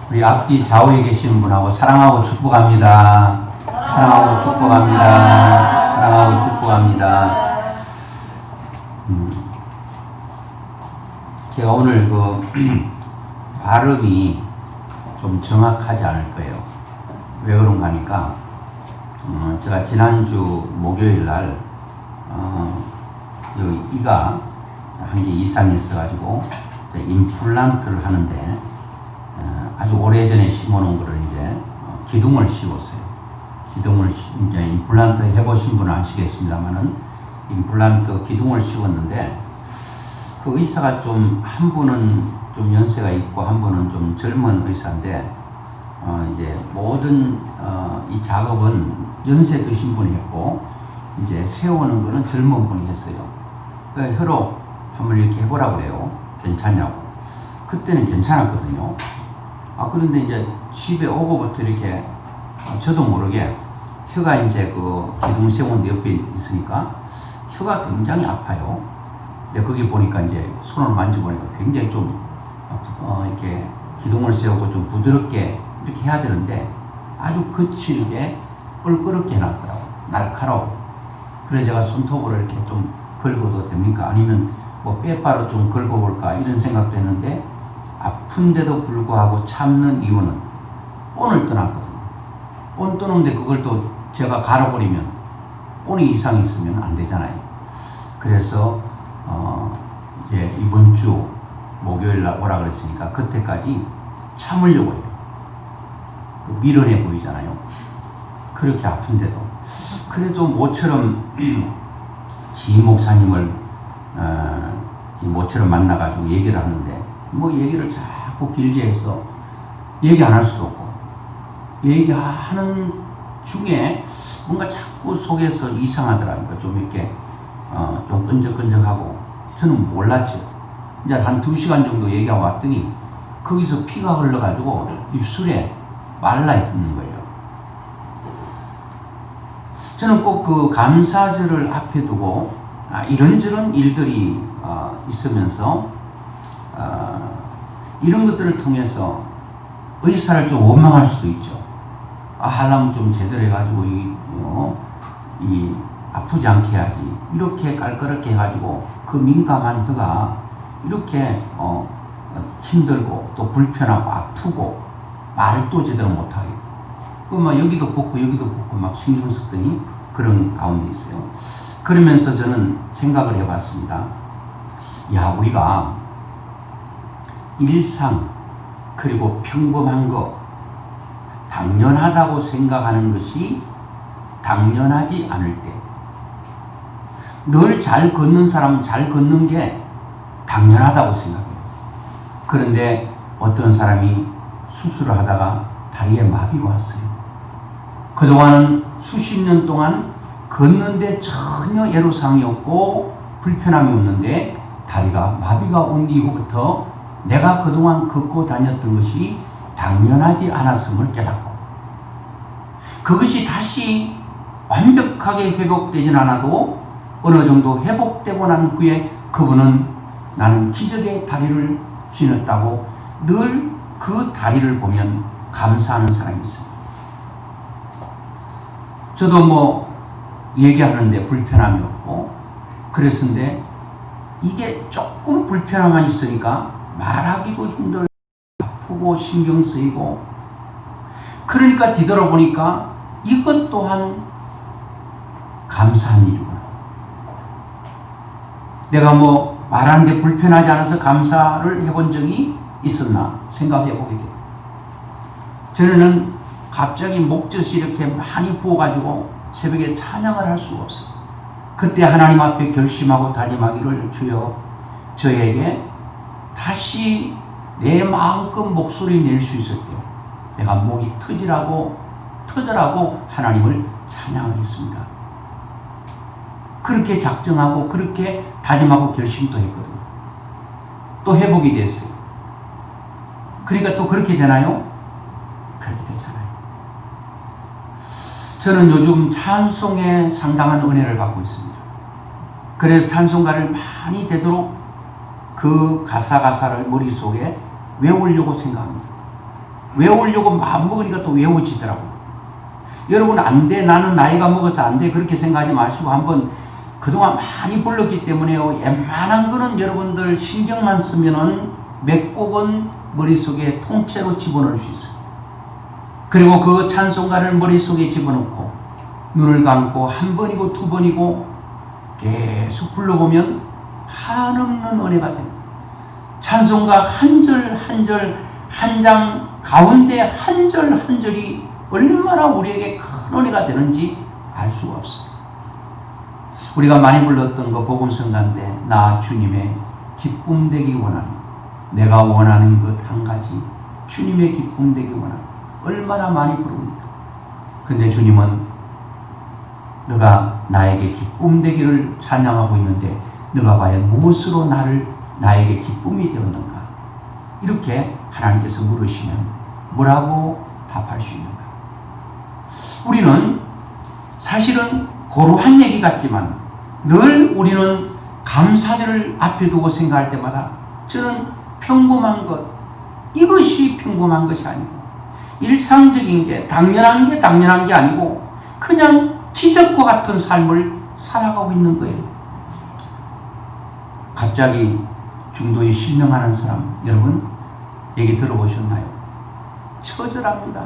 우리 앞뒤 좌우에 계신 분하고 사랑하고 축복합니다. 사랑하고 축복합니다. 사랑하고 축복합니다. 제가 오늘 그 발음이 좀 정확하지 않을 거예요. 왜 그런가 하니까 제가 지난주 목요일 날 이가 한 게 이상이 있어가지고 임플란트를 하는데 아주 오래전에 심어놓은 거를 이제 기둥을 씌웠어요. 기둥을 이제 임플란트 해보신 분은 아시겠습니다만은 임플란트 기둥을 씌웠는데 그 의사가 좀 한 분은 좀 연세가 있고 한 분은 좀 젊은 의사인데 이제 모든 이 작업은 연세 드신 분이 했고 이제 세우는 거는 젊은 분이 했어요. 그러니까 혀로 한번 이렇게 해보라고 그래요. 괜찮냐고. 그때는 괜찮았거든요. 그런데 이제 집에 오고부터 이렇게 저도 모르게 혀가 이제 그 기둥 세운 데 옆에 있으니까 혀가 굉장히 아파요. 근데 거기 보니까 이제 손을 만져보니까 굉장히 좀 이렇게 기둥을 세우고 좀 부드럽게 이렇게 해야 되는데 아주 거칠게 껄끄럽게 해놨더라고. 날카로워. 그래서 제가 손톱으로 이렇게 좀 긁어도 됩니까? 아니면 뭐 빼바로 좀 긁어볼까 이런 생각도 했는데 아픈데도 불구하고 참는 이유는 본을 떠났거든요. 본 떠는데 그걸 또 제가 갈아버리면 본이 이상이 있으면 안 되잖아요. 그래서 이제 이번 주 목요일 날 오라 그랬으니까 그때까지 참으려고 해요. 그 미련해 보이잖아요. 그렇게 아픈데도. 그래도 모처럼 지인 목사님을 모처럼 만나가지고 얘기를 하는데 뭐 얘기를 자꾸 길게 해서 얘기 안 할 수도 없고 얘기하는 중에 뭔가 자꾸 속에서 이상하더라고요. 좀 이렇게 좀 끈적끈적하고 저는 몰랐죠. 이제 한 2시간 정도 얘기하고 왔더니 거기서 피가 흘러가지고 입술에 말라 있는 거예요. 저는 꼭 그 감사절을 앞에 두고 이런저런 일들이 있으면서 이런 것들을 통해서 의사를 좀 원망할 수도 있죠. 하려면 좀 제대로 해가지고 이 아프지 않게 해야지. 이렇게 깔끔하게 해가지고 그 민감한 혀가 이렇게 힘들고 또 불편하고 아프고 말도 제대로 못하게. 막 여기도 볶고 여기도 볶고 막 신경 썼더니 그런 가운데 있어요. 그러면서 저는 생각을 해봤습니다. 야, 우리가 일상 그리고 평범한 거 당연하다고 생각하는 것이 당연하지 않을 때 늘 잘 걷는 사람은 잘 걷는 게 당연하다고 생각해요. 그런데 어떤 사람이 수술을 하다가 다리에 마비가 왔어요. 그동안은 수십 년 동안 걷는데 전혀 애로사항이 없고 불편함이 없는데 다리가 마비가 온 이후부터 내가 그동안 걷고 다녔던 것이 당연하지 않았음을 깨닫고 그것이 다시 완벽하게 회복되진 않아도 어느 정도 회복되고 난 후에 그분은 나는 기적의 다리를 지녔다고 늘 그 다리를 보면 감사하는 사람이 있습니다. 저도 뭐 얘기하는데 불편함이 없고 그랬는데 이게 조금 불편함만 있으니까 말하기도 힘들고 아프고 신경 쓰이고 그러니까 뒤돌아보니까 이것 또한 감사한 일이구나. 내가 뭐 말하는데 불편하지 않아서 감사를 해본 적이 있었나 생각해 보게 돼요. 저는 갑자기 목젖이 이렇게 많이 부어가지고 새벽에 찬양을 할 수가 없어요. 그때 하나님 앞에 결심하고 다짐하기를 주여 저에게 다시 내 마음껏 목소리 낼 수 있을 때 내가 목이 터지라고 하나님을 찬양하겠습니다. 그렇게 작정하고 그렇게 다짐하고 결심도 했거든요. 또 회복이 됐어요. 그러니까 또 그렇게 되나요? 그렇게 되잖아요. 저는 요즘 찬송에 상당한 은혜를 받고 있습니다. 그래서 찬송가를 많이 되도록 그 가사를 머릿속에 외우려고 생각합니다. 외우려고 마음먹으니까 또 외워지더라고요. 여러분, 안 돼. 나는 나이가 먹어서 안 돼. 그렇게 생각하지 마시고 한번 그동안 많이 불렀기 때문에요. 웬만한 거는 여러분들 신경만 쓰면은 몇 곡은 머릿속에 통째로 집어넣을 수 있어요. 그리고 그 찬송가를 머릿속에 집어넣고 눈을 감고 한 번이고 두 번이고 계속 불러보면 한없는 은혜가 됩니다. 찬송가 한 절 한 절 한 장 가운데 한 절 한 절이 얼마나 우리에게 큰 은혜가 되는지 알 수가 없어요. 우리가 많이 불렀던 거 복음성가인데 나 주님의 기쁨 되기 원하니 내가 원하는 것 한 가지 주님의 기쁨 되기 원하니 얼마나 많이 부릅니까? 근데 주님은 너가 나에게 기쁨 되기를 찬양하고 있는데 너가 과연 무엇으로 나에게 기쁨이 되었는가? 이렇게 하나님께서 물으시면 뭐라고 답할 수 있는가? 우리는 사실은 고루한 얘기 같지만 늘 우리는 감사절을 앞에 두고 생각할 때마다 저는 평범한 것, 이것이 평범한 것이 아니고 일상적인 게 당연한 게 아니고 그냥 기적과 같은 삶을 살아가고 있는 거예요. 갑자기 중도에 실명하는 사람 여러분 얘기 들어보셨나요? 처절합니다.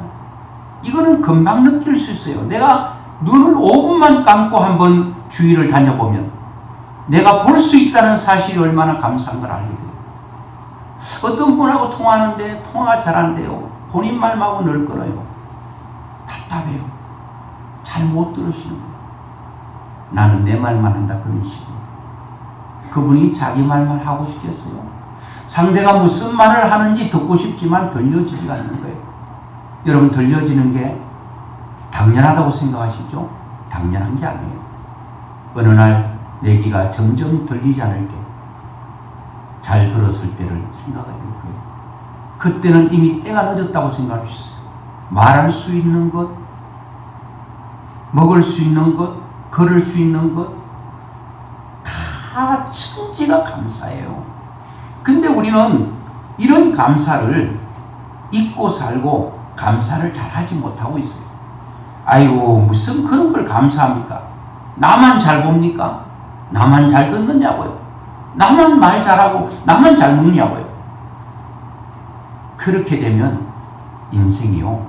이거는 금방 느낄 수 있어요. 내가 눈을 5분만 감고 한번 주위를 다녀보면 내가 볼 수 있다는 사실이 얼마나 감사한 걸 알게 돼요. 어떤 분하고 통화하는데 통화가 잘 안 돼요. 본인 말하고 늘 끊어요. 답답해요. 잘 못 들으시는 거예요. 나는 내 말만 한다 그런 식으로. 그분이 자기 말만 하고 싶겠어요. 상대가 무슨 말을 하는지 듣고 싶지만 들려지지가 않는 거예요. 여러분, 들려지는 게 당연하다고 생각하시죠? 당연한 게 아니에요. 어느 날 내 귀가 점점 들리지 않을 때 잘 들었을 때를 생각하게 될 거예요. 그때는 이미 때가 늦었다고 생각할 수 있어요. 말할 수 있는 것, 먹을 수 있는 것, 걸을 수 있는 것 다 천지가 감사해요. 근데 우리는 이런 감사를 잊고 살고 감사를 잘하지 못하고 있어요. 아이고 무슨 그런 걸 감사합니까? 나만 잘 봅니까? 나만 잘 듣느냐고요? 나만 말 잘하고 나만 잘 먹느냐고요? 그렇게 되면 인생이요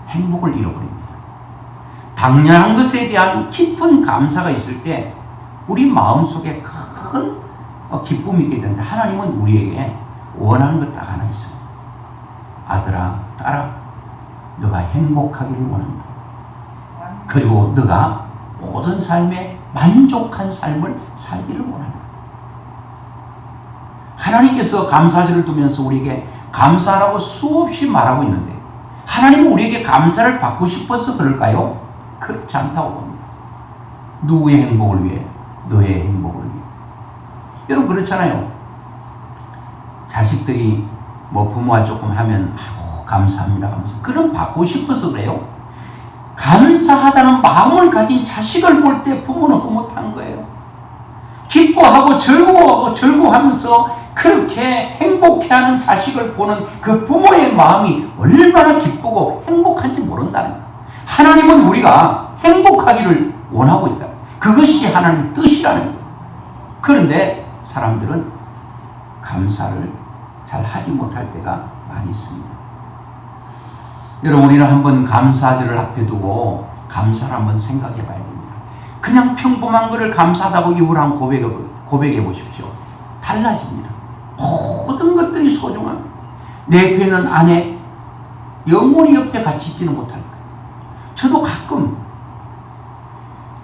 행복을 잃어버립니다. 당연한 것에 대한 깊은 감사가 있을 때 우리 마음속에 큰 기쁨이 있게 되는데 하나님은 우리에게 원하는 것 딱 하나 있어요. 아들아 딸아 너가 행복하기를 원한다. 그리고 너가 모든 삶에 만족한 삶을 살기를 원한다. 하나님께서 감사절을 두면서 우리에게 감사라고 수없이 말하고 있는데 하나님은 우리에게 감사를 받고 싶어서 그럴까요? 그렇지 않다고 봅니다. 누구의 행복을 위해? 너의 행복을 위해. 여러분 그렇잖아요. 자식들이 뭐 부모가 조금 하면 아이고 감사합니다. 그럼 받고 싶어서 그래요. 감사하다는 마음을 가진 자식을 볼 때 부모는 흐뭇한 거예요. 기뻐하고 즐거워하면서 그렇게 행복해하는 자식을 보는 그 부모의 마음이 얼마나 기쁘고 행복한지 모른다는 거예요. 하나님은 우리가 행복하기를 원하고 있다. 그것이 하나님의 뜻이라는 거예요. 그런데 사람들은 감사를 잘 하지 못할 때가 많이 있습니다. 여러분 우리는 한번 감사절을 앞에 두고 감사를 한번 생각해 봐야 됩니다. 그냥 평범한 것을 감사하다고 입으로 한번 고백해 보십시오. 달라집니다. 모든 것들이 소중합니다. 내 옆에 있는 아내 영원히 옆에 같이 있지는 못할 거예요. 저도 가끔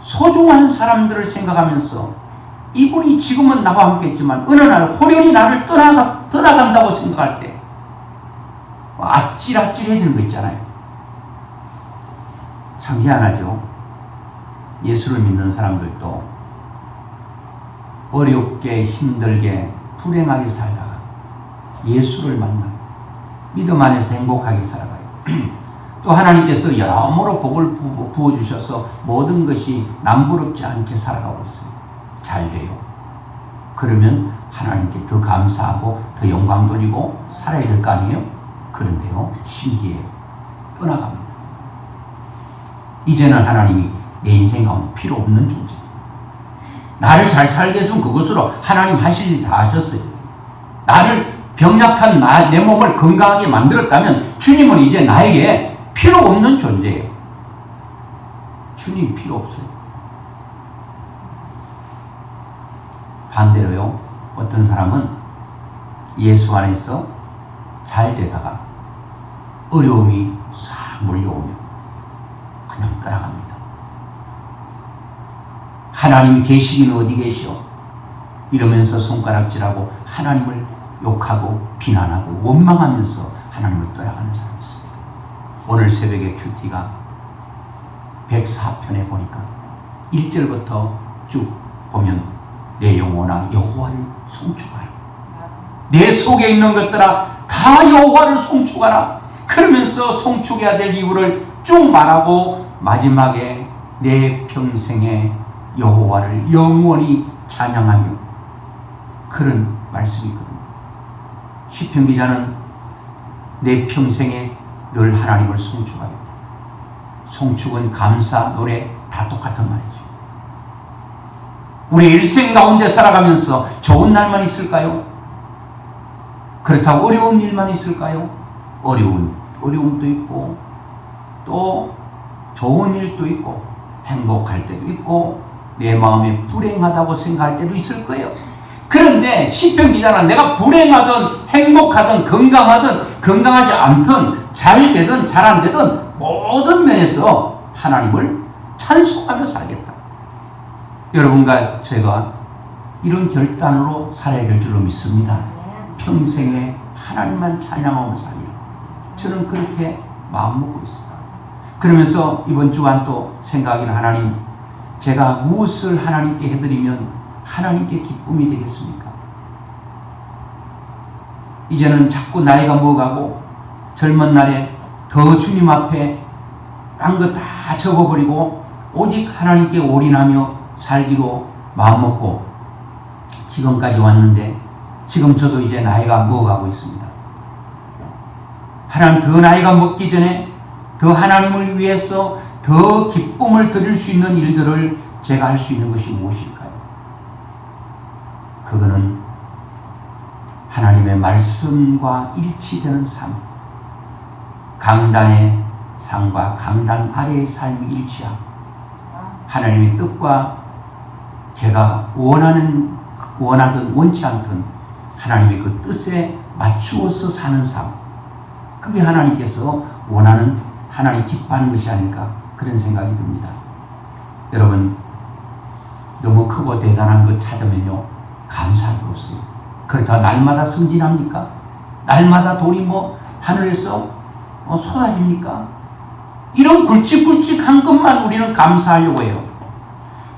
소중한 사람들을 생각하면서 이분이 지금은 나와 함께 있지만 어느 날 호련히 나를 떠나간다고 생각할 때 아찔아찔해지는 거 있잖아요. 참 희한하죠. 예수를 믿는 사람들도 어렵게 힘들게 불행하게 살다가 예수를 만나 믿음 안에서 행복하게 살아가요. 또 하나님께서 여러모로 복을 부어주셔서 모든 것이 남부럽지 않게 살아가고 있어요. 잘 돼요. 그러면 하나님께 더 감사하고 더 영광 돌리고 살아야 될 거 아니에요? 그런데요, 신기해요. 떠나갑니다. 이제는 하나님이 내 인생 가운데 필요 없는 존재. 나를 잘 살게 했으면 그것으로 하나님 하실 일 다 하셨어요. 나를 병약한 내 몸을 건강하게 만들었다면 주님은 이제 나에게 필요 없는 존재예요. 주님 필요 없어요. 반대로요, 어떤 사람은 예수 안에서 잘 되다가 어려움이 싹 몰려오면 그냥 떠나갑니다. 하나님이 계시기는 어디 계시오? 이러면서 손가락질하고 하나님을 욕하고 비난하고 원망하면서 하나님을 떠나가는 사람이 있습니다. 오늘 새벽에 큐티가 104편에 보니까 1절부터 쭉 보면 내 영혼아 여호와를 송축하라. 내 속에 있는 것들아 다 여호와를 송축하라. 그러면서 송축해야 될 이유를 쭉 말하고 마지막에 내 평생에 여호와를 영원히 찬양하며 그런 말씀이 있거든요. 시편 기자는 내 평생에 늘 하나님을 송축하겠다. 송축은 감사, 노래 다 똑같은 말이죠. 우리 일생 가운데 살아가면서 좋은 날만 있을까요? 그렇다고 어려운 일만 있을까요? 어려움도 있고 또 좋은 일도 있고 행복할 때도 있고 내 마음에 불행하다고 생각할 때도 있을 거예요. 그런데 시편 기자는 내가 불행하든 행복하든 건강하든 건강하지 않든 잘 되든 잘 안 되든 모든 면에서 하나님을 찬송하며 살겠다. 여러분과 제가 이런 결단으로 살아야 될 줄로 믿습니다. 평생에 하나님만 찬양하며 살려. 저는 그렇게 마음먹고 있습니다. 그러면서 이번 주간 또 생각하기는 하나님, 제가 무엇을 하나님께 해드리면 하나님께 기쁨이 되겠습니까? 이제는 자꾸 나이가 먹어가고 젊은 날에 더 주님 앞에 딴 거 다 접어버리고 오직 하나님께 올인하며 살기로 마음먹고 지금까지 왔는데 지금 저도 이제 나이가 먹어가고 있습니다. 하나님 더 나이가 먹기 전에 더 하나님을 위해서 더 기쁨을 드릴 수 있는 일들을 제가 할 수 있는 것이 무엇일까요? 그거는 하나님의 말씀과 일치되는 삶, 강단의 삶과 강단 아래의 삶이 일치하고 하나님의 뜻과 제가 원하든 원치 않든 하나님의 그 뜻에 맞추어서 사는 삶, 그게 하나님께서 원하는, 하나님 기뻐하는 것이 아닐까 그런 생각이 듭니다. 여러분, 너무 크고 대단한 것 찾으면요 감사할 거 없어요. 그렇다고 날마다 승진합니까? 날마다 돈이 하늘에서 쏟아집니까? 이런 굵직굵직한 것만 우리는 감사하려고 해요.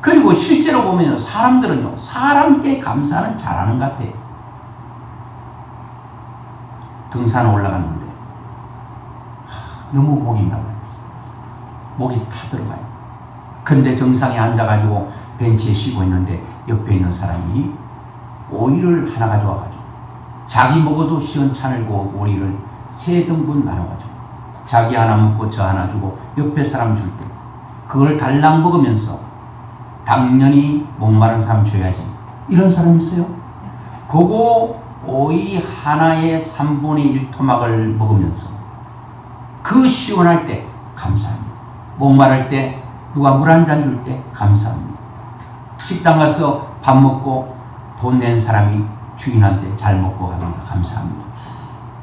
그리고 실제로 보면 사람들은요 사람께 감사는 잘하는 것 같아요. 등산 올라갔는데 너무 목이 나와요. 목이 타들어가요. 근데 정상에 앉아가지고 벤치에 쉬고 있는데 옆에 있는 사람이 오이를 하나 가져와가지고 자기 먹어도 시원찮을고 오이를 3등분 나눠가지고 자기 하나 먹고 저 하나 주고 옆에 사람 줄 때 그걸 달랑 먹으면서 당연히 목마른 사람 줘야지 이런 사람 있어요? 그거 오이 하나의 3분의 1 토막을 먹으면서 그 시원할 때 감사합니다. 목마를 때 누가 물 한 잔 줄 때 감사합니다. 식당 가서 밥 먹고 돈 낸 사람이 주인한테 잘 먹고 갑니다. 감사합니다.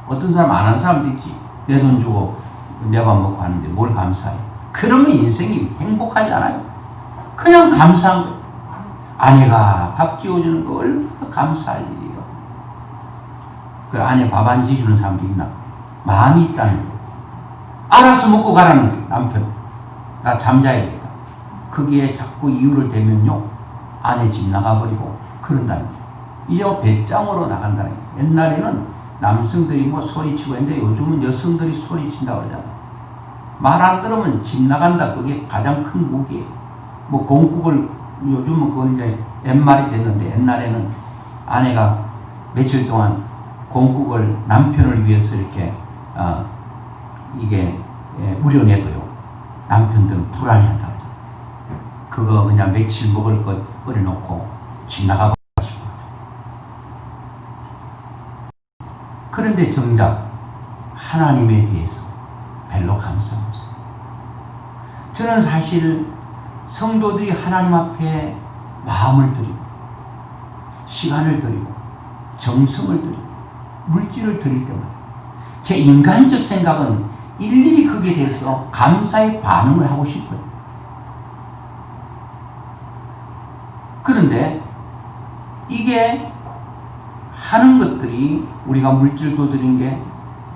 어떤 사람 안 한 사람도 있지. 내 돈 주고 내 밥 먹고 하는데 뭘 감사해. 그러면 인생이 행복하지 않아요. 그냥 감사한 거예요. 아내가 밥 지어주는 거 얼마나 감사할 일이에요. 그 아내 밥 안 지어주는 사람도 있나? 마음이 있다는 거예요. 알아서 먹고 가라는 거예요. 남편 나 잠자야겠다. 거기에 자꾸 이유를 대면요 아내 집 나가버리고 그런다는 거예요. 이제 배짱으로 나간다는 거예요. 옛날에는 남성들이 소리치고 했는데 요즘은 여성들이 소리친다고 그러잖아요. 말 안 들으면 집 나간다. 그게 가장 큰 무기예요. 공국을 요즘은 그건 이제 옛말이 됐는데 옛날에는 아내가 며칠 동안 공국을 남편을 위해서 이렇게 이게 우려내도요. 남편들은 불안해한다. 그거 그냥 며칠 먹을 것 버려놓고 집 나가고 싶어. 그런데 정작 하나님에 대해서 별로 감사가 없어요. 저는 사실 성도들이 하나님 앞에 마음을 드리고 시간을 드리고 정성을 드리고 물질을 드릴 때마다 제 인간적 생각은 일일이 거기에 대해서 감사의 반응을 하고 싶어요. 그런데 이게 하는 것들이 우리가 물질도 드린 게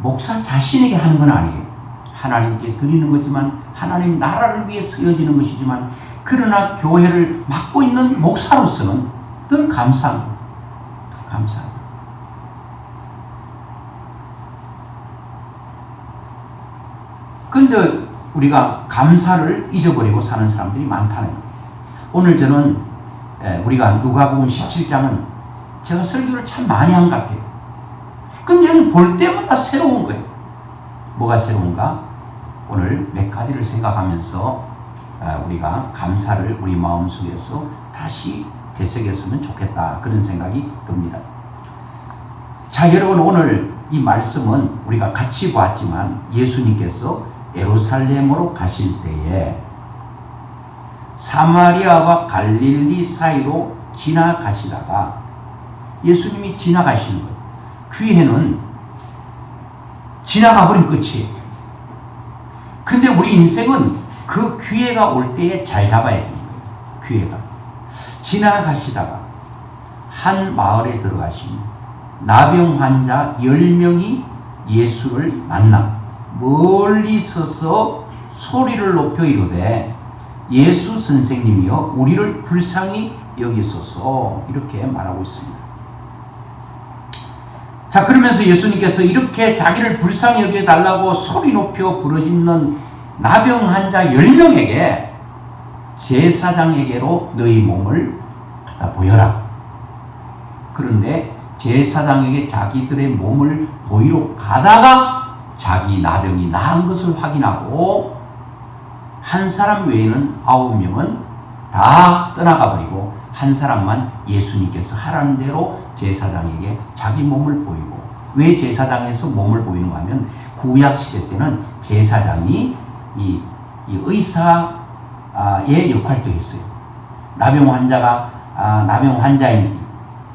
목사 자신에게 하는 건 아니에요. 하나님께 드리는 거지만 하나님 나라를 위해 쓰여지는 것이지만 그러나 교회를 맡고 있는 목사로서는 늘 감사합니다. 감사합니다. 그런데 우리가 감사를 잊어버리고 사는 사람들이 많다는 거예요. 오늘 저는 우리가 누가복음 17장은 제가 설교를 참 많이 한 것 같아요. 근데 여기 볼 때마다 새로운 거예요. 뭐가 새로운가? 오늘 몇 가지를 생각하면서 우리가 감사를 우리 마음속에서 다시 되새겼으면 좋겠다. 그런 생각이 듭니다. 자, 여러분, 오늘 이 말씀은 우리가 같이 봤지만 예수님께서 예루살렘으로 가실 때에 사마리아와 갈릴리 사이로 지나가시다가 예수님이 지나가시는 거예요. 귀회는 지나가 버린 끝이에요. 근데 우리 인생은 그 기회가 올 때에 잘 잡아야 되는 거예요. 기회가. 지나가시다가 한 마을에 들어가시면 나병 환자 10명이 예수를 만나 멀리 서서 소리를 높여 이르되 예수 선생님이여 우리를 불쌍히 여기소서 이렇게 말하고 있습니다. 자, 그러면서 예수님께서 이렇게 자기를 불쌍히 여겨달라고 소리 높여 부르짖는 나병 환자 10명에게 제사장에게로 너희 몸을 갖다 보여라. 그런데 제사장에게 자기들의 몸을 보이러 가다가 자기 나병이 나은 것을 확인하고 한 사람 외에는 9명은 다 떠나가 버리고 한 사람만 예수님께서 하라는 대로 제사장에게 자기 몸을 보이고, 왜 제사장에서 몸을 보이는가 하면 구약 시대 때는 제사장이 이 의사의 역할도 했어요. 나병 환자가 나병 환자인지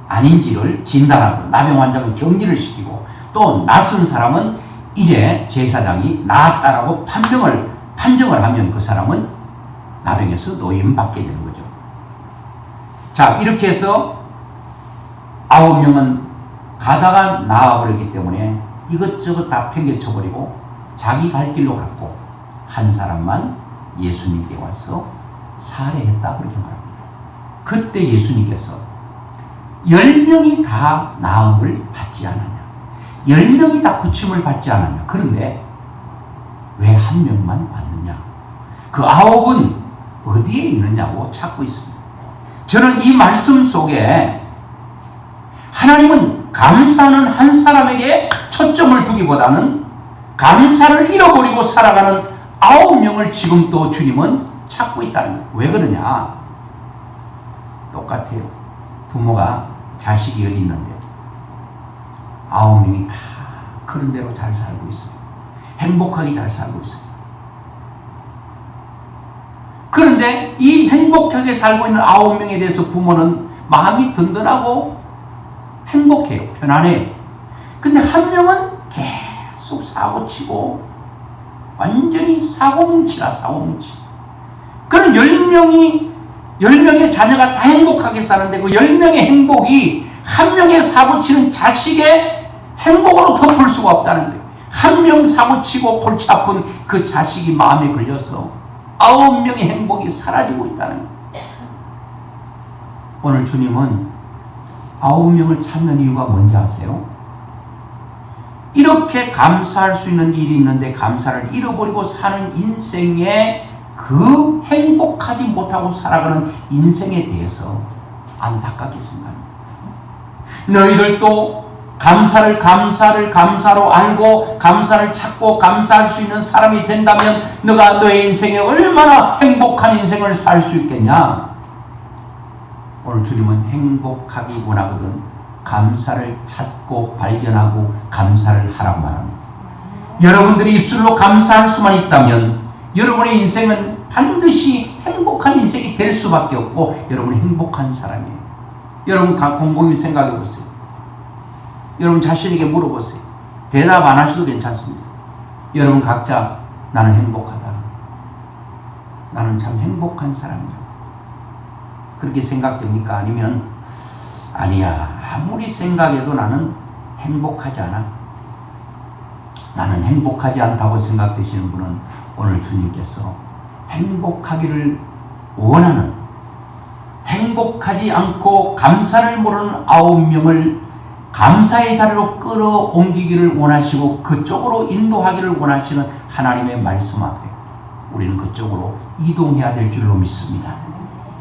아닌지를 진단하고 나병 환자는 격리를 시키고 또 낯선 사람은 이제 제사장이 나았다라고 판정을 하면 그 사람은 나병에서 노임받게 되는 거죠. 자, 이렇게 해서 9명은 가다가 나와버렸기 때문에 이것저것 다 팽개쳐버리고 자기 갈 길로 갔고 한 사람만 예수님께 와서 살해했다 그렇게 말합니다. 그때 예수님께서 10명이 다 나음을 받지 않았냐, 10명이 다 고침을 받지 않았냐, 그런데 왜 한 명만 받느냐, 그 9은 어디에 있느냐고 찾고 있습니다. 저는 이 말씀 속에 하나님은 감사는 한 사람에게 초점을 두기보다는 감사를 잃어버리고 살아가는 9명을 지금 또 주님은 찾고 있다는 거예요. 왜 그러냐? 똑같아요. 부모가 자식이 있는데 9명이 다 그런 대로 잘 살고 있어요. 행복하게 잘 살고 있어요. 그런데 이 행복하게 살고 있는 9명에 대해서 부모는 마음이 든든하고 행복해요. 편안해요. 근데 한 명은 계속 사고치고 완전히 사고뭉치라 사고뭉치. 그런 10명의 자녀가 다 행복하게 사는데 그 10명의 행복이 한 명의 사고치는 자식의 행복으로 덮을 수가 없다는 거예요. 한 명 사고치고 골치 아픈 그 자식이 마음에 걸려서 9명의 행복이 사라지고 있다는 거예요. 오늘 주님은 9명을 찾는 이유가 뭔지 아세요? 이렇게 감사할 수 있는 일이 있는데 감사를 잃어버리고 사는 인생에 그 행복하지 못하고 살아가는 인생에 대해서 안타깝게 생각합니다. 너희들도 감사로 알고 감사를 찾고 감사할 수 있는 사람이 된다면 너가 너의 인생에 얼마나 행복한 인생을 살 수 있겠냐. 오늘 주님은 행복하기 원하거든 감사를 찾고 발견하고 감사를 하라고 말합니다. 여러분들이 입술로 감사할 수만 있다면 여러분의 인생은 반드시 행복한 인생이 될 수밖에 없고 여러분은 행복한 사람이에요. 여러분 곰곰이 생각해 보세요. 여러분 자신에게 물어보세요. 대답 안 하셔도 괜찮습니다. 여러분 각자 나는 행복하다. 나는 참 행복한 사람이다. 그렇게 생각됩니까? 아니면 아니야. 아무리 생각해도 나는 행복하지 않아. 나는 행복하지 않다고 생각되시는 분은 오늘 주님께서 행복하기를 원하는 행복하지 않고 감사를 모르는 9명을 감사의 자리로 끌어옮기기를 원하시고 그쪽으로 인도하기를 원하시는 하나님의 말씀 앞에 우리는 그쪽으로 이동해야 될 줄로 믿습니다.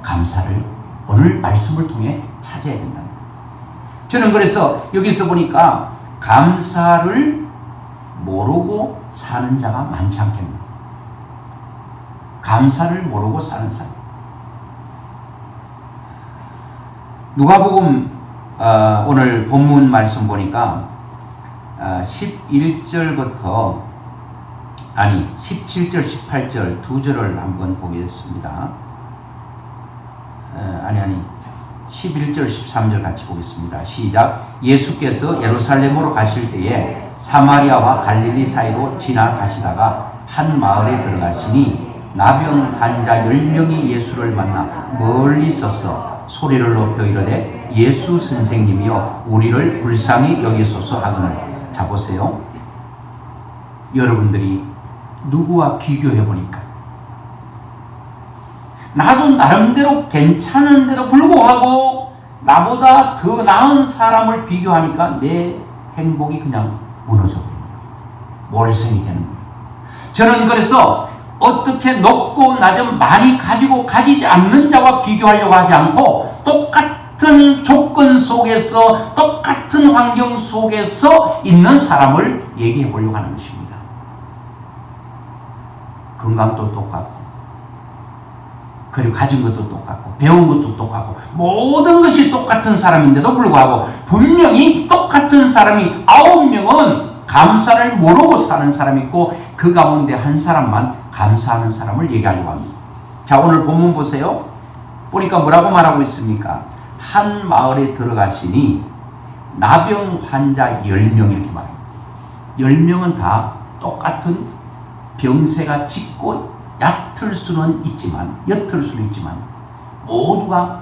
감사를 오늘 말씀을 통해 찾아야 된다. 저는 그래서 여기서 보니까 감사를 모르고 사는 자가 많지 않겠나. 감사를 모르고 사는 사람. 누가복음 오늘 본문 말씀 보니까 11절부터 17절 18절 두 절을 한번 보겠습니다. 11절 13절 같이 보겠습니다. 시작. 예수께서 예루살렘으로 가실 때에 사마리아와 갈릴리 사이로 지나가시다가 한 마을에 들어가시니 나병 환자 10명이 예수를 만나 멀리 서서 소리를 높여 이르되 예수 선생님이여 우리를 불쌍히 여기소서 하거늘. 자 보세요. 여러분들이 누구와 비교해 보니까 나도 나름대로 괜찮은데도 불구하고 나보다 더 나은 사람을 비교하니까 내 행복이 그냥 무너져 버리는 거예요. 모래성이 되는 거예요. 저는 그래서 어떻게 높고 낮은 많이 가지고 가지지 않는 자와 비교하려고 하지 않고 똑같은 조건 속에서 똑같은 환경 속에서 있는 사람을 얘기해 보려고 하는 것입니다. 건강도 똑같고 그리고 가진 것도 똑같고 배운 것도 똑같고 모든 것이 똑같은 사람인데도 불구하고 분명히 똑같은 사람이 9명은 감사를 모르고 사는 사람이 있고 그 가운데 한 사람만 감사하는 사람을 얘기하려고 합니다. 자 오늘 본문 보세요. 보니까 뭐라고 말하고 있습니까? 한 마을에 들어가시니 나병 환자 10명 이렇게 말합니다. 10명은 다 똑같은 병세가 짙고 얕을 수는 있지만 모두가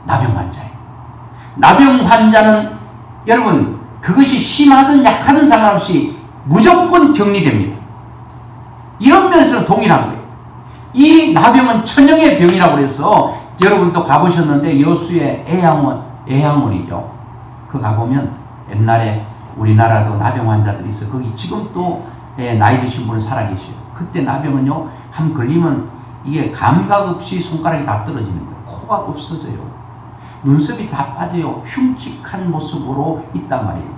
나병 환자예요. 나병 환자는 여러분 그것이 심하든 약하든 상관없이 무조건 격리됩니다. 이런 면에서는 동일한 거예요. 이 나병은 천형의 병이라고 해서 여러분도 가보셨는데 여수의 애양원이죠. 그 가보면 옛날에 우리나라도 나병 환자들이 있어. 거기 지금 또 나이 드신 분은 살아계셔요. 그때 나병은요 한 걸리면 이게 감각 없이 손가락이 다 떨어지는 거예요. 코가 없어져요. 눈썹이 다 빠져요. 흉측한 모습으로 있단 말이에요.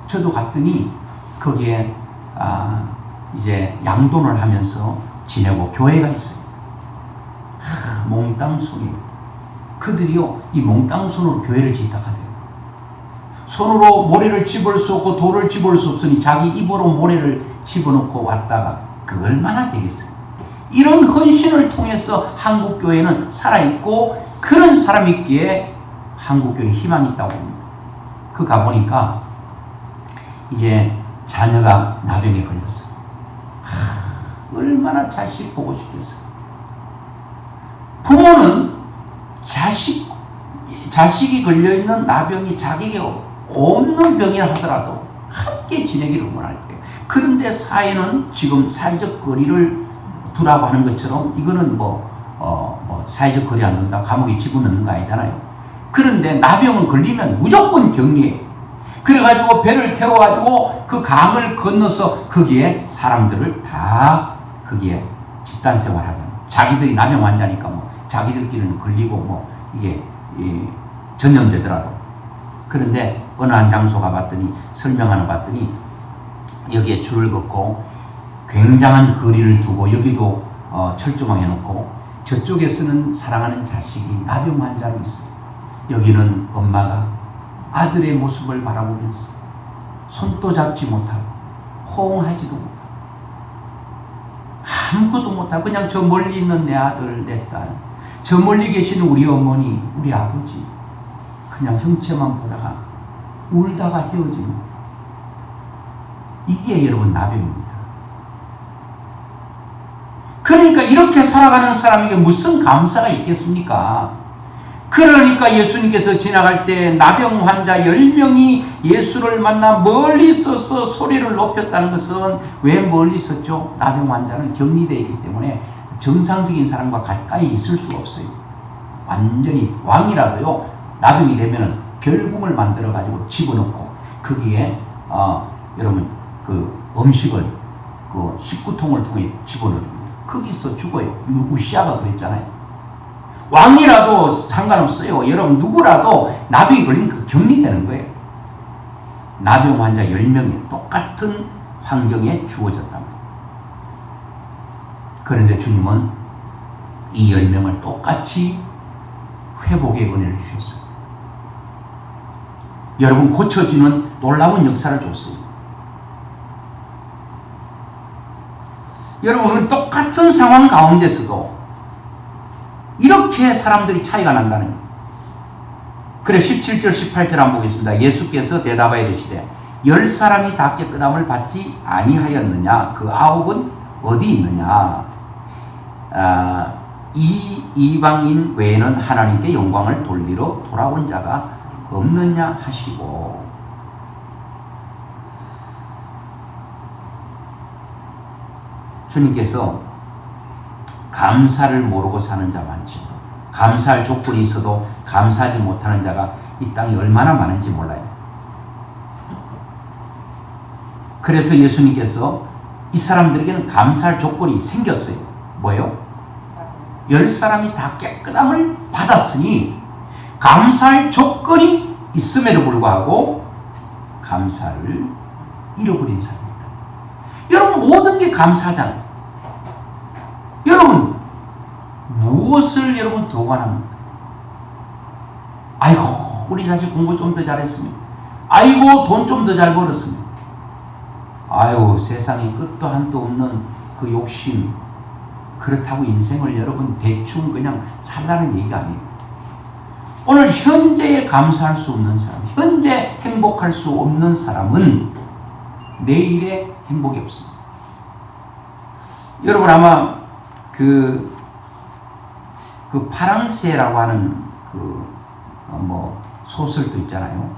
저도 갔더니 거기에 이제 양돈을 하면서 지내고 교회가 있어요. 몽땅손이에요. 그들이요 이 몽땅손으로 교회를 짓다가 돼요. 손으로 모래를 집을 수 없고 돌을 집을 수 없으니 자기 입으로 모래를 집어넣고 왔다가 그 얼마나 되겠어요. 이런 헌신을 통해서 한국교회는 살아있고 그런 사람이 있기에 한국교회는 희망이 있다고 합니다. 그 가보니까 이제 자녀가 나병에 걸렸어요. 얼마나 자식 보고 싶겠어요. 부모는 자식이 걸려있는 나병이 자기에게 없는 병이라 하더라도 함께 지내기를 원할 거예요. 그런데 사회는 지금 사회적 거리를 두라고 하는 것처럼 이거는 사회적 거리 안 둔다 감옥에 집어넣는 거 아니잖아요. 그런데 나병은 걸리면 무조건 격리해요. 그래가지고 배를 태워가지고 그 강을 건너서 거기에 사람들을 다 거기에 집단생활하고 자기들이 나병 환자니까 자기들끼리는 걸리고 이게 전염되더라도 그런데 어느 한 장소 가봤더니 설명하는 거 봤더니 여기에 줄을 긋고 굉장한 거리를 두고 여기도 철조망 해놓고 저쪽에서는 사랑하는 자식이 나병 환자로 있어요. 여기는 엄마가 아들의 모습을 바라보면서 손도 잡지 못하고 호응하지도 못하고 아무것도 못하고 그냥 저 멀리 있는 내 아들, 내 딸, 저 멀리 계시는 우리 어머니, 우리 아버지 그냥 형체만 보다가 울다가 헤어지는 이게 여러분 나병입니다. 그러니까 이렇게 살아가는 사람에게 무슨 감사가 있겠습니까? 그러니까 예수님께서 지나갈 때 나병 환자 10명이 예수를 만나 멀리 서서 소리를 높였다는 것은 왜 멀리 섰죠? 나병 환자는 격리되어 있기 때문에 정상적인 사람과 가까이 있을 수가 없어요. 완전히 왕이라도요, 나병이 되면은 별궁을 만들어 가지고 집어넣고 거기에 여러분 그 음식을 그 식구통을 통해 집어넣어줍니다. 거기서 죽어요. 우시아가 그랬잖아요. 왕이라도 상관없어요. 여러분 누구라도 나병이 걸리니까 격리되는 거예요. 나병 환자 10명이 똑같은 환경에 주어졌단 말이에요. 그런데 주님은 이 10명을 똑같이 회복의 은혜를 주셨어요. 여러분 고쳐지는 놀라운 역사를 줬어요. 여러분은 똑같은 상황 가운데서도 이렇게 사람들이 차이가 난다는 거예요. 그래 17절 18절 한번 보겠습니다. 예수께서 대답하여 이르시되 10사람이 다 깨끗함을 받지 아니하였느냐? 그 9은 어디 있느냐? 이 이방인 외에는 하나님께 영광을 돌리러 돌아온 자가 없느냐 하시고, 주님께서 감사를 모르고 사는 자 많죠. 감사할 조건이 있어도 감사하지 못하는 자가 이 땅에 얼마나 많은지 몰라요. 그래서 예수님께서 이 사람들에게는 감사할 조건이 생겼어요. 뭐예요? 10사람이 다 깨끗함을 받았으니 감사할 조건이 있음에도 불구하고 감사를 잃어버린 사람입니다. 여러분 모든 게 감사하잖아요. 여러분 무엇을 여러분 더 원합니까? 아이고 우리 자식 공부 좀 더 잘했으면, 아이고 돈 좀 더 잘 벌었으면, 아유 세상에 끝도 한도 없는 그 욕심, 그렇다고 인생을 여러분 대충 그냥 살라는 얘기가 아니에요. 오늘 현재에 감사할 수 없는 사람, 현재 행복할 수 없는 사람은 내일에 행복이 없습니다. 여러분 아마 그 파랑새라고 하는 소설도 있잖아요.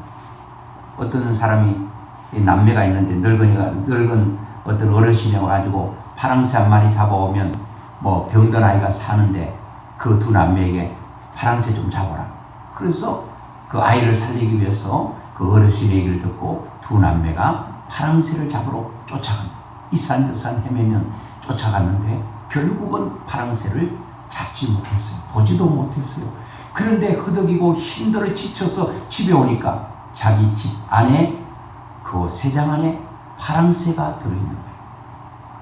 어떤 사람이 남매가 있는데 늙은 어떤 어르신이 와가지고 파랑새 한 마리 잡아오면 병든 아이가 사는데 그 두 남매에게 파랑새 좀 잡아라. 그래서 그 아이를 살리기 위해서 그 어르신의 얘기를 듣고 두 남매가 파랑새를 잡으러 쫓아갑니다. 이 산 저 산 헤매면 쫓아갔는데 결국은 파랑새를 잡지 못했어요. 보지도 못했어요. 그런데 허덕이고 힘들어 지쳐서 집에 오니까 자기 집 안에 그 새장 안에 파랑새가 들어있는 거예요.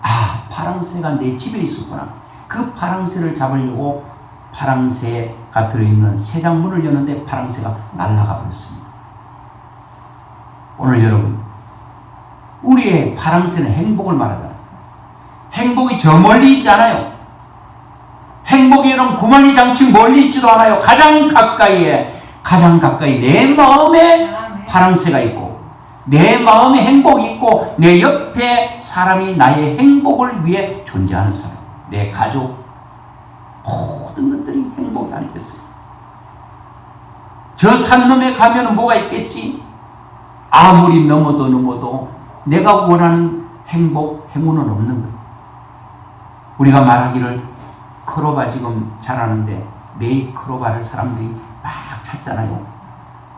아, 파랑새가 내 집에 있었구나. 그 파랑새를 잡으려고 파랑새가 들어있는 새장 문을 여는데 파랑새가 날아가 버렸습니다. 오늘 여러분 우리의 파랑새는 행복을 말하잖아요. 행복이 저 멀리 있지 않아요. 행복이 여러분 구만리 장치 멀리 있지도 않아요. 가장 가까이 내 마음에 파랑새가 있고 내 마음에 행복이 있고 내 옆에 사람이 나의 행복을 위해 존재하는 사람, 내 가족, 모든 것들이 행복이 아니겠어요? 저 산놈에 가면 뭐가 있겠지? 아무리 넘어도 내가 원하는 행복, 행운은 없는 거예요. 우리가 말하기를 크로바 지금 잘하는데 매일 크로바를 사람들이 막 찾잖아요.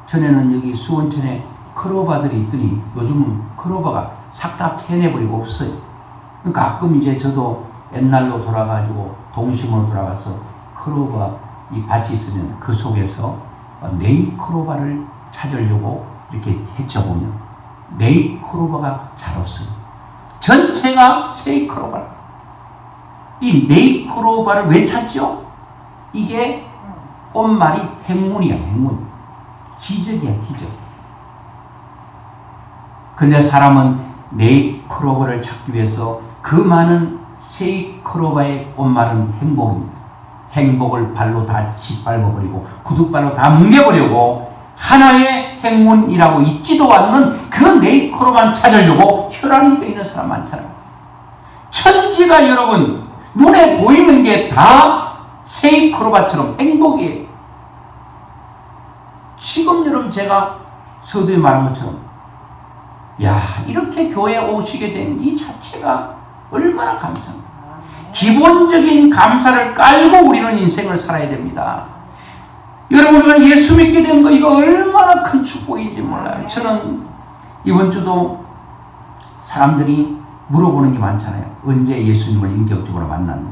전에는 여기 수원천에 크로바들이 있더니 요즘은 크로바가 싹 다 캐내버리고 없어요. 그러니까 가끔 이제 저도 옛날로 돌아가지고 동심으로 돌아가서 크로바 이 밭이 있으면 그 속에서 네잎 크로바를 찾으려고 이렇게 헤쳐보면 네이크로바가 잘 없어요. 전체가 세이크로바. 이 네이크로바를 왜 찾죠? 이게 꽃말이 행운이야, 행운. 기적이야, 기적. 근데 사람은 네이크로바를 찾기 위해서 그 많은 세이크로바의 꽃말은 행복입니다. 행복을 발로 다 짓밟아버리고 구두발로 다 뭉개버리고 하나의 행운이라고 있지도 않는 그 네이크로만 찾으려고 혈안이 껴 있는 사람 많잖아요. 천지가 여러분 눈에 보이는 게 다 세이크로바처럼 행복이에요. 지금 여러분 제가 서두에 말한 것처럼 이렇게 교회에 오시게 된 이 자체가 얼마나 감사합니다. 기본적인 감사를 깔고 우리는 인생을 살아야 됩니다. 여러분 우리가 예수 믿게 된 거 이거 얼마나 큰 축복인지 몰라요. 저는 이번 주도 사람들이 물어보는 게 많잖아요. 언제 예수님을 인격적으로 만났냐.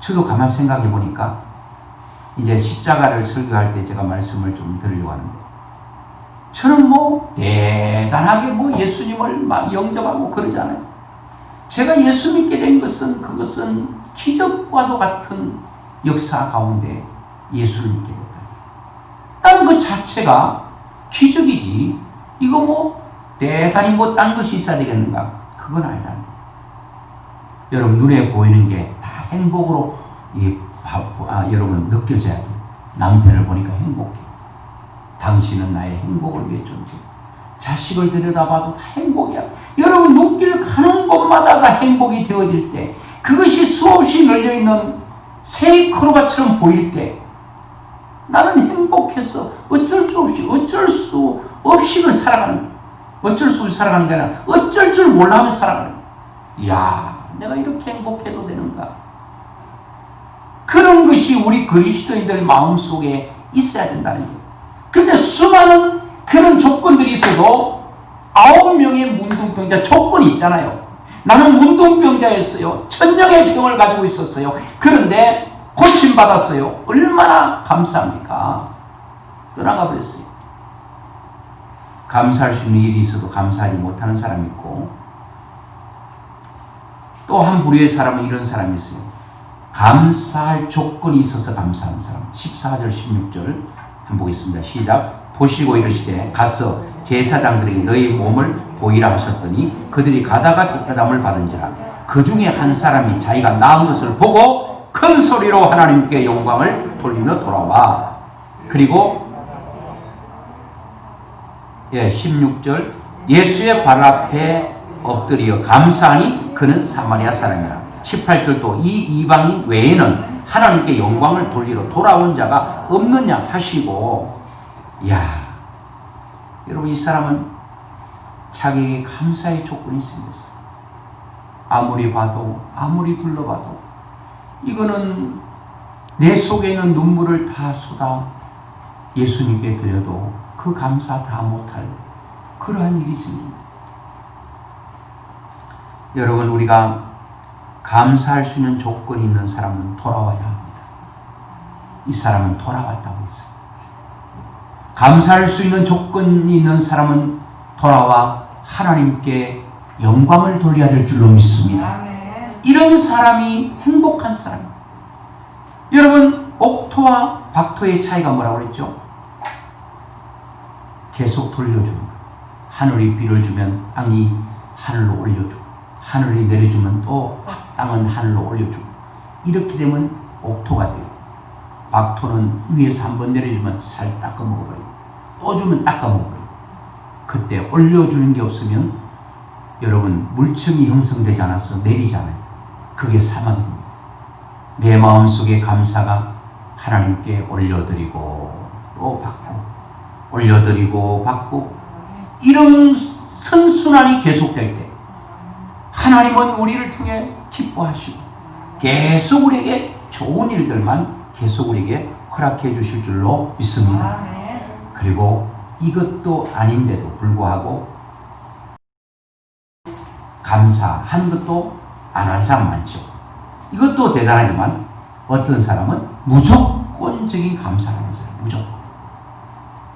저도 가만히 생각해 보니까 이제 십자가를 설교할 때 제가 말씀을 좀 드리려고 하는데 저는 대단하게 예수님을 막 영접하고 그러잖아요. 제가 예수 믿게 된 것은 그것은 기적과도 같은 역사 가운데 예수를 믿게 됐다. 난 그 자체가 기적이지. 이거 대단히 딴 것이 있어야 되겠는가? 그건 아니라. 여러분 눈에 보이는 게 다 행복으로 여러분 느껴져야 돼. 남편을 보니까 행복해. 당신은 나의 행복을 위해 존재. 자식을 들여다봐도 다 행복이야. 여러분 눈길 가는 곳마다가 행복이 되어질 때 그것이 수없이 널려있는 세이크로바처럼 보일 때 나는 행복해서 어쩔 수 없이 살아가는 어쩔 수 없이 살아가는 게 아니라 어쩔 줄 몰라하며 살아가는 내가 이렇게 행복해도 되는가. 그런 것이 우리 그리스도인들 마음속에 있어야 된다는 거예요. 근데 수많은 그런 조건들이 있어도 9명의 문둥병자 조건이 있잖아요. 나는 문둥병자였어요. 천명의 병을 가지고 있었어요. 그런데 고침받았어요. 얼마나 감사합니까? 떠나가 버렸어요. 감사할 수 있는 일이 있어도 감사하지 못하는 사람이 있고 또 한 부류의 사람은 이런 사람이 있어요. 감사할 조건이 있어서 감사하는 사람. 14절 16절 한번 보겠습니다. 시작. 보시고 이르시되 가서 제사장들에게 너희 몸을 보이라 하셨더니 그들이 가다가 깨끗함을 받은지라. 그 중에 한 사람이 자기가 나은 것을 보고 큰 소리로 하나님께 영광을 돌리며 돌아와. 그리고 16절 예수의 발 앞에 엎드려 감사하니 그는 사마리아 사람이라. 18절도 이 이방인 외에는 하나님께 영광을 돌리러 돌아온 자가 없느냐 하시고 여러분 이 사람은 자기에게 감사의 조건이 생겼어요. 아무리 봐도 아무리 둘러봐도 이거는 내 속에 있는 눈물을 다 쏟아 예수님께 드려도 그 감사 다 못할 그러한 일이 생깁니다. 여러분 우리가 감사할 수 있는 조건이 있는 사람은 돌아와야 합니다. 이 사람은 돌아왔다고 했어요. 감사할 수 있는 조건이 있는 사람은 돌아와 하나님께 영광을 돌려야 될 줄로 믿습니다. 이런 사람이 행복한 사람입니다. 여러분 옥토와 박토의 차이가 뭐라고 그랬죠? 계속 돌려주는 것. 하늘이 비를 주면 땅이 하늘로 올려주고 하늘이 내려주면 또 땅은 하늘로 올려주고 이렇게 되면 옥토가 돼요. 박토는 위에서 한번 내려주면 살 닦아 먹어버리고 또 주면 닦아 먹어버리고 그때 올려주는 게 없으면 여러분 물층이 형성되지 않아서 내리잖아요. 그게 사막입니다. 내 마음속에 감사가 하나님께 올려드리고 또 받고 올려드리고 받고 이런 선순환이 계속될 때 하나님은 우리를 통해 기뻐하시고 계속 우리에게 좋은 일들만 계속 우리에게 허락해 주실 줄로 믿습니다. 그리고 이것도 아닌데도 불구하고 감사한 것도 안 한 사람 많죠. 이것도 대단하지만 어떤 사람은 무조건적인 감사를 하는 사람, 무조건.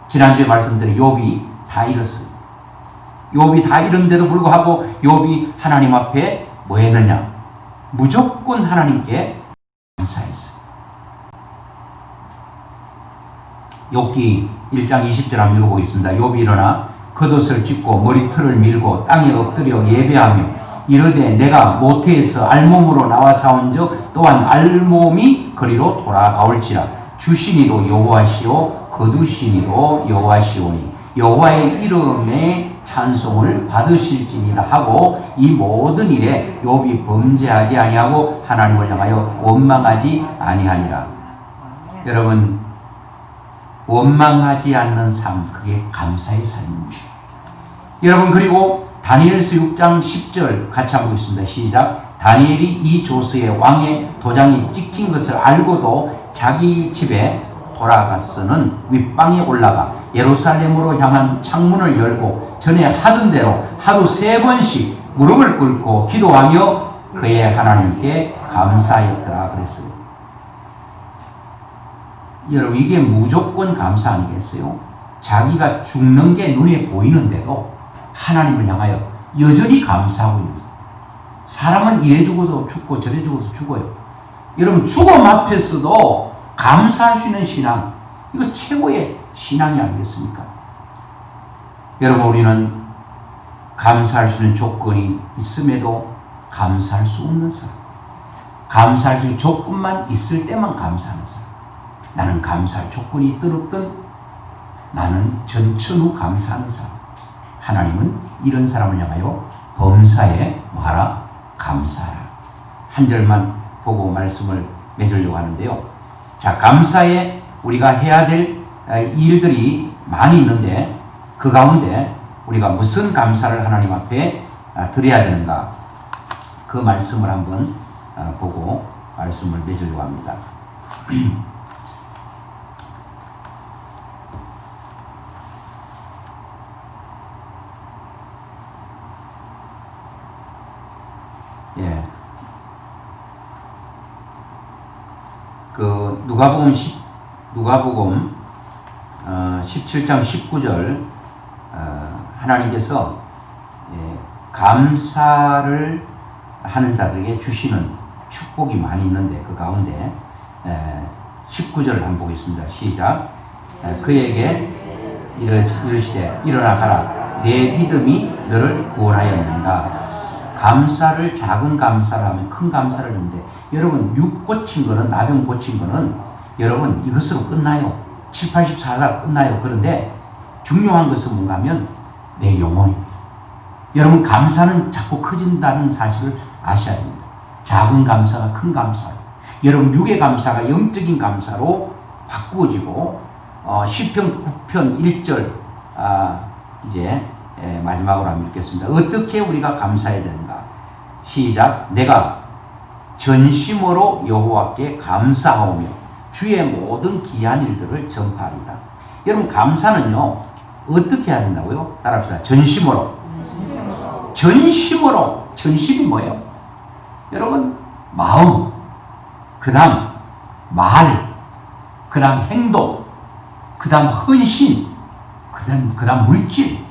지난주에 말씀드린 욥이 다 잃었어요. 욥이 다 잃은데도 불구하고 욥이 하나님 앞에 뭐 했느냐? 무조건 하나님께 감사했어요. 욥기 1장 20절 한번 읽어보겠습니다. 욥이 일어나 겉옷을 찢고 머리털을 밀고 땅에 엎드려 예배하며 이르되 내가 모태에서 알몸으로 나와 사온즉 또한 알몸이 그리로 돌아가올지라. 주시니도 여호와시오 거두시니도 여호와시오니 여호와의 이름의 찬송을 받으실지니라 하고 이 모든 일에 욥이 범죄하지 아니하고 하나님을 향하여 원망하지 아니하니라. 여러분, 원망하지 않는 삶, 그게 감사의 삶입니다. 여러분, 그리고 다니엘서 6장 10절 같이 한번 보겠습니다. 시작. 다니엘이 이 조서에 왕의 도장이 찍힌 것을 알고도 자기 집에 돌아가서는 윗방에 올라가 예루살렘으로 향한 창문을 열고 전에 하던 대로 하루 3번씩 무릎을 꿇고 기도하며 그의 하나님께 감사했더라 그랬어요. 여러분, 이게 무조건 감사 아니겠어요? 자기가 죽는 게 눈에 보이는데도 하나님을 향하여 여전히 감사하고 있는 거예요. 사람은 이래 죽어도 죽고 저래 죽어도 죽어요. 여러분, 죽음 앞에서도 감사할 수 있는 신앙, 이거 최고의 신앙이 아니겠습니까? 여러분, 우리는 감사할 수 있는 조건이 있음에도 감사할 수 없는 사람, 감사할 수 있는 조건만 있을 때만 감사하는 사람. 나는 감사할 조건이 있든 없든 나는 전천후 감사하는 사람. 하나님은 이런 사람을 향하여 범사에 뭐하라? 감사하라. 한 절만 보고 말씀을 맺으려고 하는데요. 자, 감사에 우리가 해야 될 일들이 많이 있는데 그 가운데 우리가 무슨 감사를 하나님 앞에 드려야 되는가? 그 말씀을 한번 보고 말씀을 맺으려고 합니다. 예. 그 누가복음 17장 19절 하나님께서 감사를 하는 자들에게 주시는 축복이 많이 있는데 그 가운데 19절을 한번 보겠습니다. 시작. 그에게 이르시되 일어나 가라 내 믿음이 너를 구원하였느니라. 감사를 작은 감사를 하면 큰 감사를 하는데 여러분, 육 고친 거는, 나병 고친 거는 여러분 이것으로 끝나요. 7, 80 살다가 끝나요. 그런데 중요한 것은 뭔가 하면 내 영혼입니다. 여러분, 감사는 자꾸 커진다는 사실을 아셔야 됩니다. 작은 감사가 큰 감사예요. 여러분, 육의 감사가 영적인 감사로 바꾸어지고 시편 9편 1절 이제 마지막으로 한번 읽겠습니다. 어떻게 우리가 감사해야 되는가? 시작. 내가 전심으로 여호와께 감사하오며 주의 모든 기한 일들을 전파하리다. 여러분, 감사는요 어떻게 해야 된다고요? 따라합시다. 전심으로. 전심으로. 전심이 뭐예요? 여러분, 마음, 그 다음 말, 그 다음 행동, 그 다음 헌신, 그 다음 물질,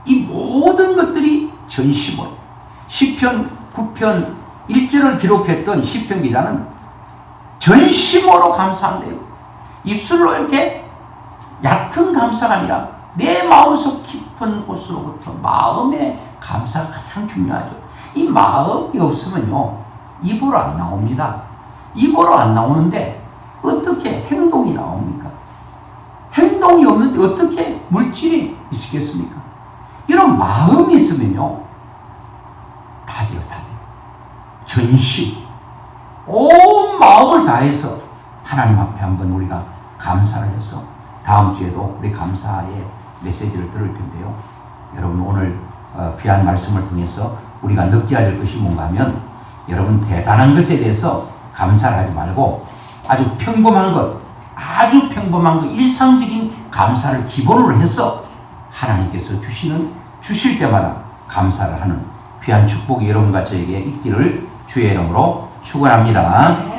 이 모든 것들이 전심으로. 시편 9편 1절을 기록했던 시편 기자는 전심으로 감사한대요. 입술로 이렇게 얕은 감사가 아니라 내 마음속 깊은 곳으로부터 마음의 감사가 가장 중요하죠. 이 마음이 없으면요 입으로 안 나옵니다. 입으로 안 나오는데 어떻게 행동이 나옵니까? 행동이 없는데 어떻게 물질이 있겠습니까? 이런 마음이 있으면요 다 돼요. 다 돼요. 전심, 온 마음을 다해서 하나님 앞에 한번 우리가 감사를 해서 다음 주에도 우리 감사의 메시지를 들을 텐데요. 여러분, 오늘 귀한 말씀을 통해서 우리가 느껴야 될 것이 뭔가 하면 여러분, 대단한 것에 대해서 감사를 하지 말고 아주 평범한 것, 일상적인 감사를 기본으로 해서 하나님께서 주실 때마다 감사를 하는 귀한 축복이 여러분과 저에게 있기를 주의 이름으로 축원합니다.